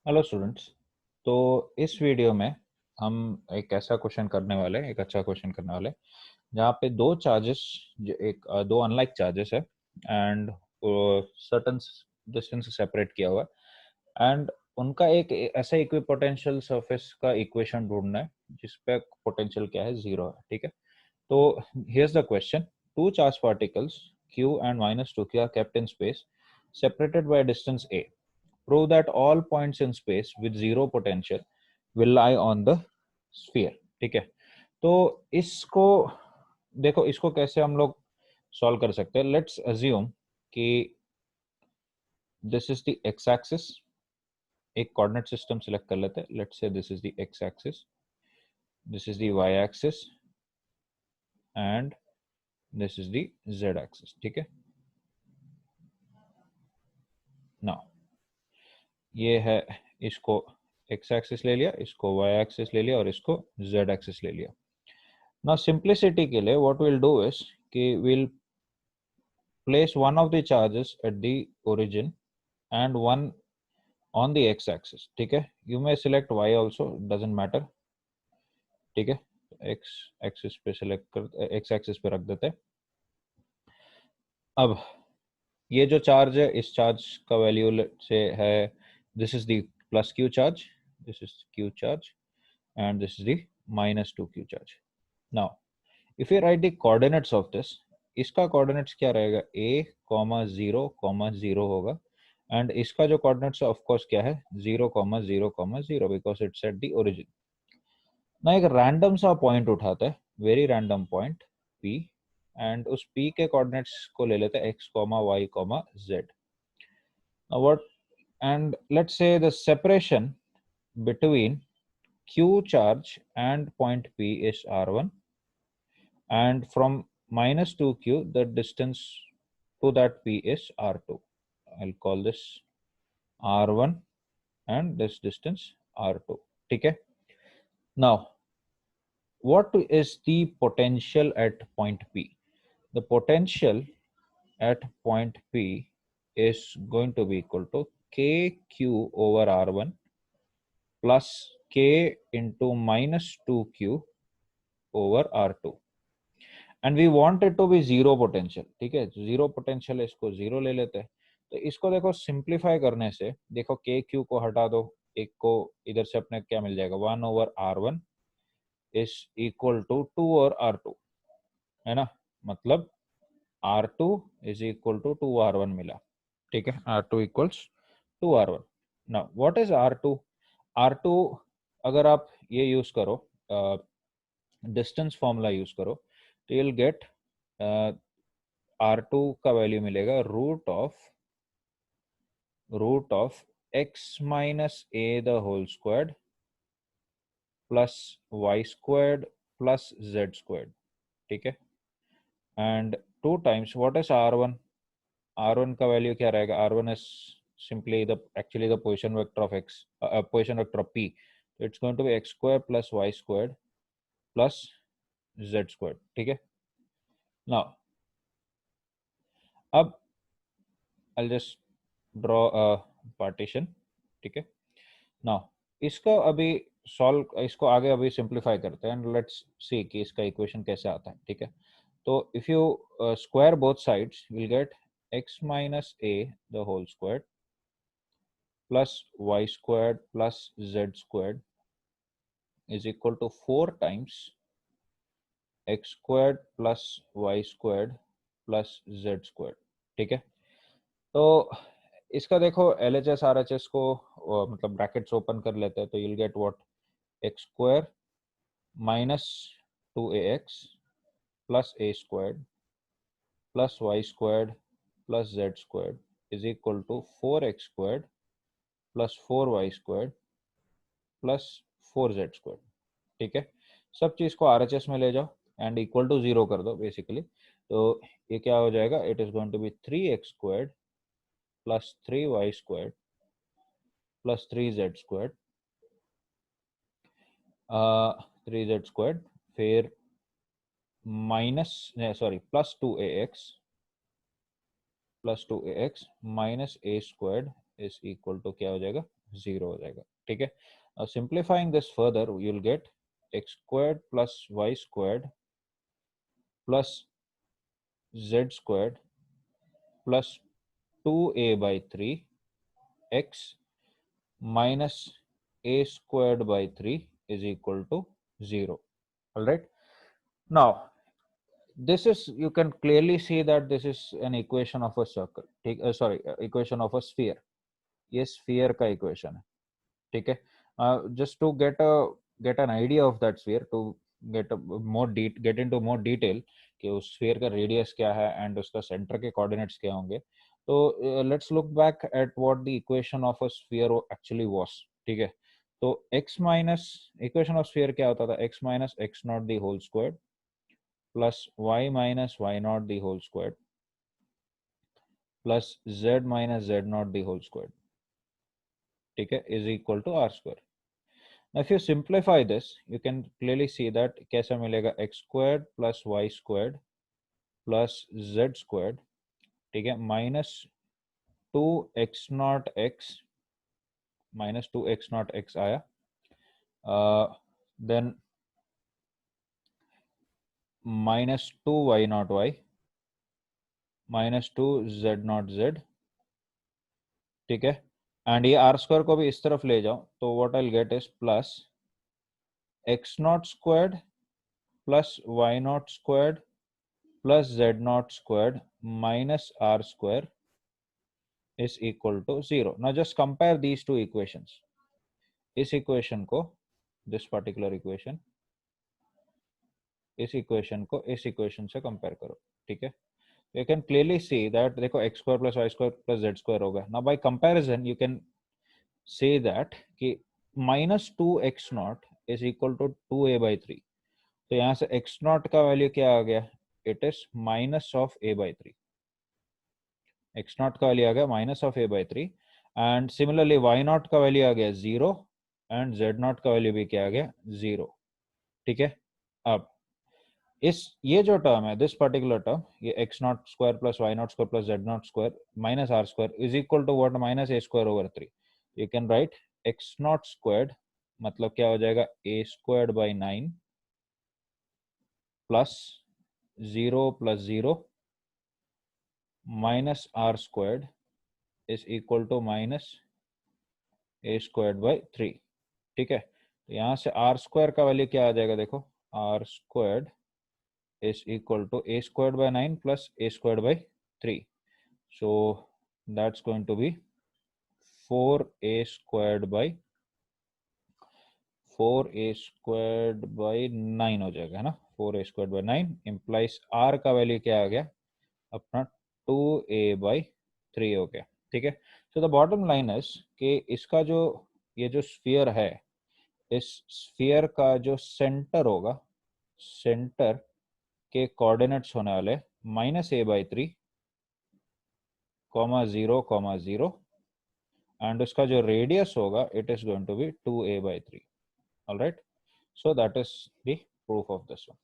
Hello students. तो इस video में हम एक ऐसा क्वेश्चन करने वाले हैं, एक अच्छा क्वेश्चन करने वाले हैं जहाँ पे दो चार्जेस, दो अनलाइक चार्जेस है एंड सर्टेन डिस्टेंस से सेपरेट किया हुआ है एंड उनका एक ऐसा इक्विपोटेंशियल सरफेस का इक्वेशन ढूंढना है जिस पे पोटेंशियल क्या है, जीरो है। ठीक है, तो here's the question. Two charge particles q and minus 2q are kept in space separated by a distance a. Prove that all points in space with zero potential will lie on the sphere. ठीक है, तो इसको देखो, इसको कैसे हम लोग solve कर सकते हैं। लेट्स अज्यूम कि this is the x axis. एक कोऑर्डिनेट सिस्टम सिलेक्ट कर लेते हैं। Let's say this is the x axis, this is the y axis and this is the z axis. ठीक है, नाउ ये है, इसको एक्स एक्सिस ले लिया, इसको वाई एक्सिस ले लिया और इसको जेड एक्सिस ले लिया। Now simplicity के लिए what we'll do is कि we'll place one of the charges at the origin and one on the x axis. ठीक है, you may select y also, doesn't matter. ठीक है, x axis पे select कर x axis पे रख देते हैं। अब ये जो चार्ज है, इस चार्ज का वैल्यू से है, this is the plus Q charge, this is Q charge and this is the minus two Q charge. Now if you right the coordinates of this, इसका कोऑर्डिनेट्स क्या रहेगा, a कॉमा जीरो होगा and इसका जो coordinates of course क्या है, 0 0 0 because it's at the origin. ना एक रैंडम सा पॉइंट उठाते हैं, very random point p, and उस p के कोऑर्डिनेट्स को ले लेते हैं x y z। What, and let's say the separation between q charge and point p is r1 and from minus 2q the distance to that p is r2. I'll call this r1 and this distance r2. ठीक है, now what is the potential at point p? The potential at point p is going to be equal to kq over r1 plus k into minus 2q over r2 and we want it to be zero potential. ठीक है, zero potential है, इसको zero ले लेते हैं। तो इसको देखो सिंप्लीफाई करने से, देखो के क्यू को हटा दो, एक को इधर से अपने क्या मिल जाएगा, 1/r1 is equal to 2/r2, है ना। मतलब r2 is equal to 2r1 मिला। ठीक है, r2 equals 2r1। Now what is r2? r2 अगर आप ये यूज करो, डिस्टेंस फॉर्मूला यूज करो, तो you'll get R2 का वैल्यू मिलेगा root of x minus a the whole squared plus y squared plus z squared. ठीक है, and two times what is r1? r1 का वैल्यू क्या रहेगा, r1 is simply the actually the position vector of x, position vector of p, so it's going to be x square plus y squared plus z squared। ठीक है, now अब I'll just draw a partition। ठीक है, now इसको अभी solve, इसको आगे अभी सिंप्लीफाई करते हैं एंड लेट्स सी कि इसका इक्वेशन कैसे आता है। ठीक है, तो if you square both sides will get x minus a the whole square plus y square plus z square is equal to 4 times x square plus y square plus z square. ठीक है, तो इसका देखो L H S R H S को मतलब brackets open कर लेते हैं, तो you'll get what, x square minus 2ax plus a squared plus y squared plus z squared is equal to 4x squared plus 4y squared plus 4z squared. ठीक है, सब चीज को आरएचएस में ले जाओ एंड इक्वल टू जीरो कर दो बेसिकली। तो ये क्या हो जाएगा, it is going to be 3x squared plus 3y squared plus 3z squared, 3z squared, फिर minus, sorry, plus 2ax minus a squared is equal to क्या हो जाएगा, 0 हो जाएगा, ठीक है। Simplifying this further you will get x squared plus y squared plus z squared plus 2a by 3 x minus a squared by 3 is equal to 0. All right. Now, this is, you can clearly see that this is an equation of a circle. Equation of a sphere. ये sphere का equation है, ठीक है. Just to get an idea of that sphere, to get into more detail कि उस sphere का radius क्या है and उसका center के coordinates क्या होंगे. तो let's look back at what the equation of a sphere actually was, ठीक है. तो x minus equation of sphere क्या होता था, x minus x naught the whole squared plus y minus y naught the whole squared plus z minus z naught the whole squared, ठीक है, is equal to r square. Now, if you simplify this, you can clearly see that कैसा मिलेगा, x squared plus y squared plus z squared, ठीक है, minus 2x naught x minus 2x naught x आया, then minus 2y naught y minus 2z naught z, ठीक है, and ये are square को भी इस तरफ ले जाओ तो what I will get is plus x naught squared plus y naught squared plus z naught squared minus r square is equal to 0. Now just compare these two equations. इस equation को, this particular equation, इस equation को इस equation से compare करो, ठीक है. You can clearly see that देखो x square plus y square plus z square होगा. Now by comparison you can say that कि minus 2x naught is equal to 2a by 3. तो यहाँ से x naught का वैल्यू क्या आ गया, it is minus of a by 3. x naught का value आ गया minus of a by 3 and similarly y naught का वैल्यू आ गया 0 and z naught का वैल्यू भी क्या आ गया 0, ठीक है. अब इस ये जो टर्म है, दिस पर्टिकुलर टर्म, ये x naught square plus y naught square plus z naught square minus r square is equal to what, minus a square over 3. You can write x naught squared मतलब क्या हो जाएगा, a squared by 9 plus 0 plus 0 minus r squared is equal to minus a squared by 3, ठीक है. तो यहाँ से r square का वैल्यू क्या आ जाएगा, देखो r squared is equal to a squared by 9 plus a squared by 3. So that's going to be 4a squared by 9 हो जाएगा, है ना. 4a squared by 9 implies r का वैल्यू क्या आ गया अपना 2a by 3 हो गया, ठीक है. So the bottom line is कि इसका जो ये जो स्फीयर है, इस स्फीयर का जो सेंटर होगा, सेंटर के कोऑर्डिनेट्स होने वाले minus a by 3 comma 0 comma 0 and उसका जो रेडियस होगा it is going to be 2a by 3. All right, so that is the proof of this one.